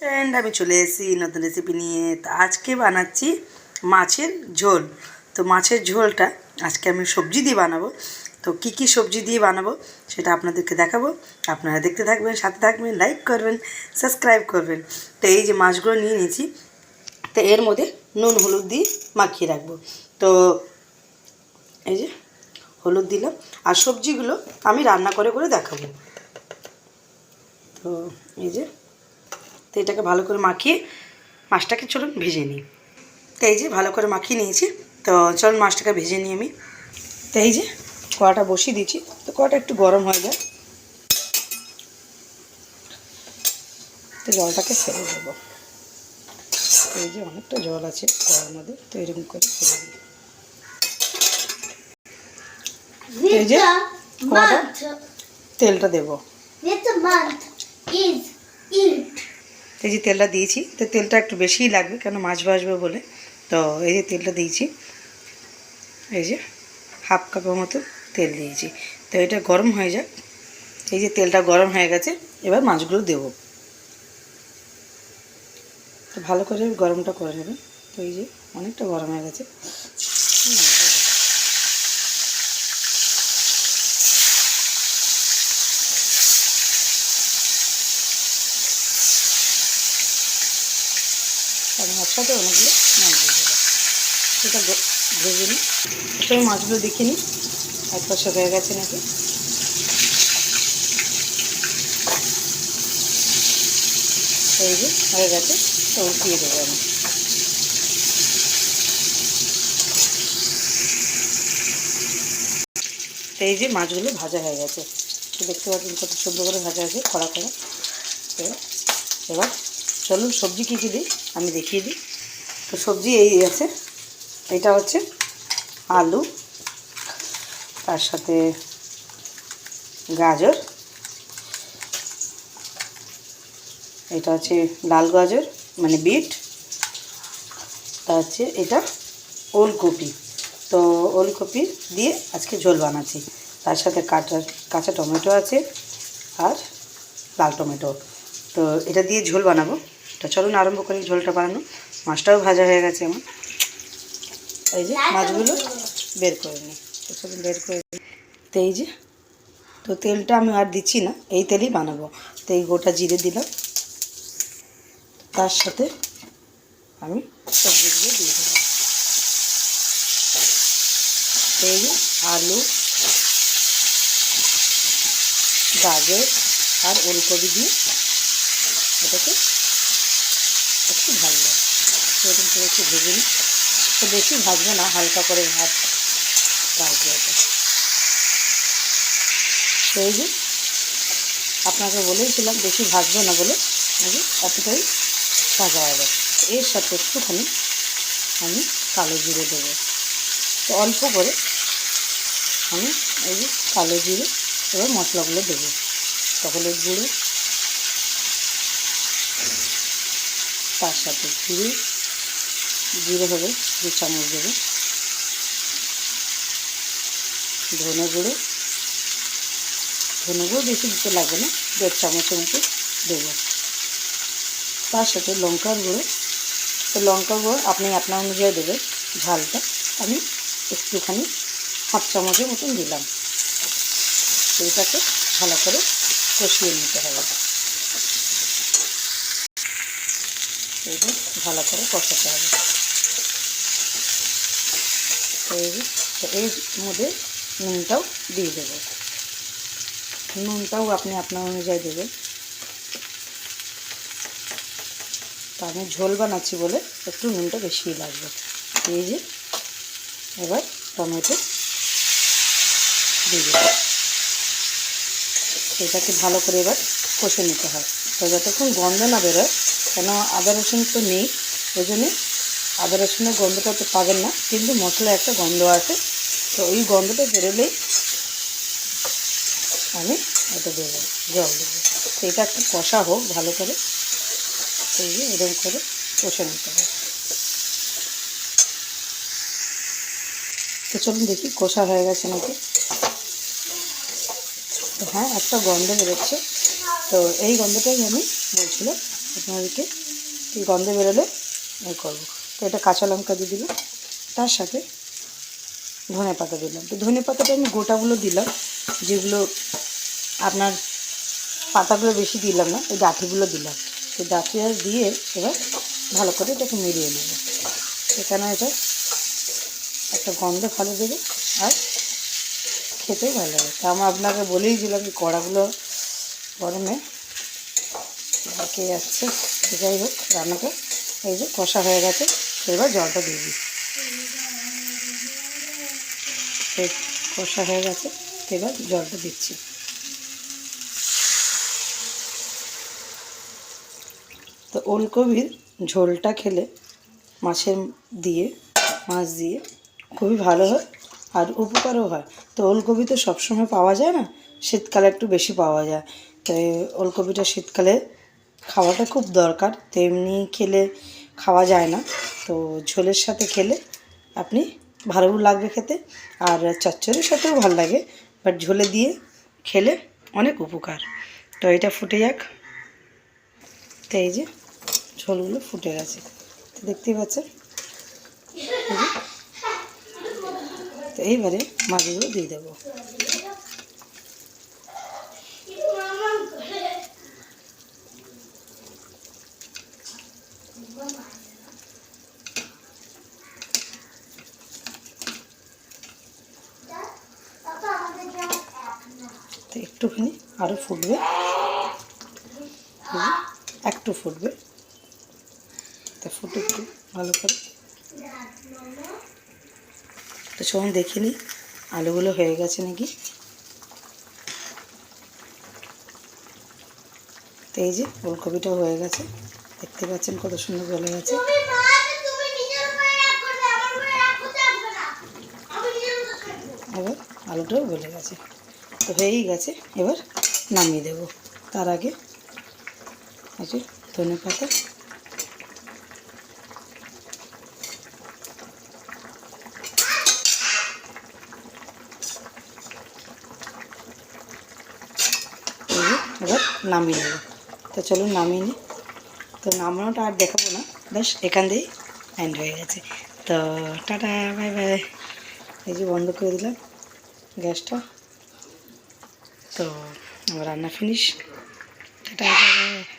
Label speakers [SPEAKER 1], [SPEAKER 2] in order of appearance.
[SPEAKER 1] Friend, আমি চলে এসেছি নতুন রেসিপি নিয়ে। তো আজকে বানাচ্ছি মাছের ঝোল। তো মাছের ঝোলটা আজকে আমি সবজি দিয়ে বানাবো। তো কি কি সবজি দিয়ে বানাবো সেটা আপনাদেরকে দেখাবো। আপনারা দেখতে থাকবেন, সাথে থাকবেন, লাইক করবেন, সাবস্ক্রাইব করবেন। তো এই যে মাছগুলো নিয়ে নিয়েছি, তো এর মধ্যে নুন হলুদ দিয়ে মাখিয়ে রাখবো। তো এই যে হলুদ দিলাম, আর সবজিগুলো আমি রান্না করে করে দেখাবো। তো এই যে, তো এটাকে ভালো করে মাখিয়ে মাছটাকে চলুন ভেজে নিই। তো এই যে ভালো করে মাখিয়ে নিয়েছি। তো চলুন মাছটাকে ভেজে নিই আমি। তো এই যে কড়াটা বসিয়ে দিয়েছি। তো কড়াটা একটু গরম হয়ে যায়, তো জলটাকে ফেলে দেবো। এই যে অনেকটা জল আছে কড়ার মধ্যে, তো এরকম করে ফেলে দিই। এই যে কড়াটা তেলটা দেবো। এই যে তেলটা দিয়েছি, তো তেলটা একটু বেশিই লাগবে, কেন মাছ ভাজবো বলে। তো এই যে তেলটা দিয়েছি, এই যে হাফ কাপের মতো তেল দিয়েছি। তো এটা গরম হয়ে যাক। এই যে তেলটা গরম হয়ে গেছে, এবার মাছগুলো দেবো। তো ভালো করে গরমটা করে নেবেন। তো এই যে অনেকটা গরম হয়ে গেছে। আমি একসাথে অনেকগুলো মাছ দিয়ে দেবো। সেটা ভেজে নিই। প্রথমে মাছগুলো দেখে নিই এক পাশে হয়ে গেছে নাকি। এই যে হয়ে গেছে, তো উঠিয়ে দেবো আমি। তো এই যে মাছগুলো ভাজা হয়ে গেছে, তো দেখতে পাচ্ছেন কত সুন্দর করে ভাজা আছে, কড়া কড়া। তো এবার চলুন সবজি কী কী দিই আমি দেখিয়ে দিই। তো সবজি এই আছে, এটা হচ্ছে আলু, তার সাথে গাজর, এটা হচ্ছে লাল গাজর মানে বিট, তা হচ্ছে এটা ওলকপি। তো ওলকপি দিয়ে আজকে ঝোল বানাচ্ছি। তার সাথে কাঁচা টমেটো আছে আর লাল টমেটো। তো এটা দিয়ে ঝোল বানাবো। তো চলুন আরম্ভ করি ঝোলটা বানানো। মাছটাও ভাজা হয়ে গেছে আমার। এই যে মাছগুলো বের করে নিই। তো চলুন বের করে নিই। তো এই যে, তো তেলটা আমি আর দিচ্ছি না, এই তেলেই বানাবো। তো এই গোটা জিরে দিলাম, তার সাথে আমি সবজিগুলো দিয়ে দেবো। এই যে আলু, গাজর আর ওলকপি দিয়ে এটাকে একটু ভাজবো। সেরকম করে একটু ভেজে নিই। তো বেশি ভাজবো না, হালকা করে ভাজবো এটা। তো এই যে আপনাকে বলেইছিলাম বেশি ভাজবো না বলে, এই যে এতটাই ভাজা হবে। এর সাথে একটুখানি আমি কালো জিরে দেবো। তো অল্প করে আমি এই যে কালো জিরে, এবার মশলাগুলো দেবো। হলুদ গুঁড়ো, তার সাথে জিরে হবে 2 চামচ দেবো, ধনে গুঁড়ো বেশি দিতে লাগবে না, 1.5 চামচের মতো দেবো। তার সাথে লঙ্কার গুঁড়ো। তো লঙ্কার গুঁড়ো আপনি আপনার অনুযায়ী দেবেন ঝালটা। আমি একটুখানি হাফ চামচের মতন দিলাম। তো এটাকে ভালো করে কষিয়ে নিতে হবে। এইটা ভালো করে কষাতে হবে। তো এর মধ্যে নুনটাও দিয়ে দেবো। নুনটাও আপনি আপনার অনুযায়ী দেবেন। তো আমি ঝোল বানাচ্ছি বলে একটু নুনটা বেশিই লাগবে। এই যে এবার টমেটো দিয়ে দেবো। এটাকে ভালো করে এবার কষে নিতে হয়। তো যতক্ষণ গন্ধ না বেরোয়, কেন আদা রসুন তো নেই, ওই জন্যে আদা রসুনের গন্ধটা তো পাবেন না, কিন্তু মশলা একটা গন্ধ আছে। তো ওই গন্ধটা বেরোলেই আমি এটা দেবো, জল দেবো। তো এটা একটু কষা হোক ভালো করে। এই যে এরকম করে কষে নিতে হবে। তো চলুন দেখি কষা হয়ে গেছে নাকি। তো হ্যাঁ, একটা গন্ধ বেরোচ্ছে। তো এই গন্ধটাই আমি বলছিলাম আপনাদেরকে এই গন্ধ বেরোলে করবো। তো এটা কাঁচা লঙ্কা দিয়ে দিলাম, তার সাথে ধনে পাতা দিলাম। তো ধনে পাতাটা আমি গোটাগুলো দিলাম, যেগুলো আপনার পাতাগুলো বেশি দিলাম না, এই ডাঁটিগুলো দিলাম। তো ডাঁটি আর দিয়ে এবার ভালো করে এটাকে মিলিয়ে নেব। এখানে এটা একটা গন্ধ ভালো দেবে আর খেতেও ভালো লাগে। তা আমি আপনাকে বলেই দিলাম যে কড়াগুলো গরমে ঢেকে যাচ্ছে। যাই হোক, রান্নাটা এই যে কষা হয়ে গেছে, এবার জলটা দিয়ে দিই। কষা হয়ে গেছে, এবার জলটা দিচ্ছি। তো ওলকপির ঝোলটা খেলে মাছের দিয়ে মাছ দিয়ে খুবই ভালো হয় আর উপকারও হয়। তো ওলকপি তো সবসময় পাওয়া যায় না, শীতকালে একটু বেশি পাওয়া যায়। তো এই ওলকপিটা শীতকালে খাওয়াটা খুব দরকার। তো এমনি খেলে খাওয়া যায় না, তো ঝোলের সাথে খেলে আপনি ভালোও লাগবে খেতে, আর চচ্চড়ির সাথেও ভালো লাগে, বাট ঝোলে দিয়ে খেলে অনেক উপকার। তো এটা ফুটে যাক। তো এই যে ঝোলগুলো ফুটে গেছে, তো দেখতেই পাচ্ছেন। তো এইবারে মাছগুলো দিয়ে দেবো। তো একটুখানি আরও ফুটবে, একটু ফুটবে, তা ফুটে একটু ভালো করে। তো চলুন দেখে নিই আলুগুলো হয়ে গেছে নাকি। তো এই যে ফুলকপিটাও হয়ে গেছে, দেখতে পাচ্ছেন কত সুন্দর গলে গেছে। এবার আলুটাও গলে গেছে, তো হয়েই গেছে। এবার নামিয়ে দেব। তার আগে আছে ধনে পাতা, এবার নামিয়ে নেব। তো চলুন নামিয়ে নিই। তো নামানোটা আর দেখাবো না, ব্যাস এখান দিয়েই এন্ড হয়ে গেছে। তো টাটা, বাই বাই। এই যে বন্ধ করে দিলাম গ্যাসটা। তো আমার রান্না ফিনিশ। Tata, bye bye.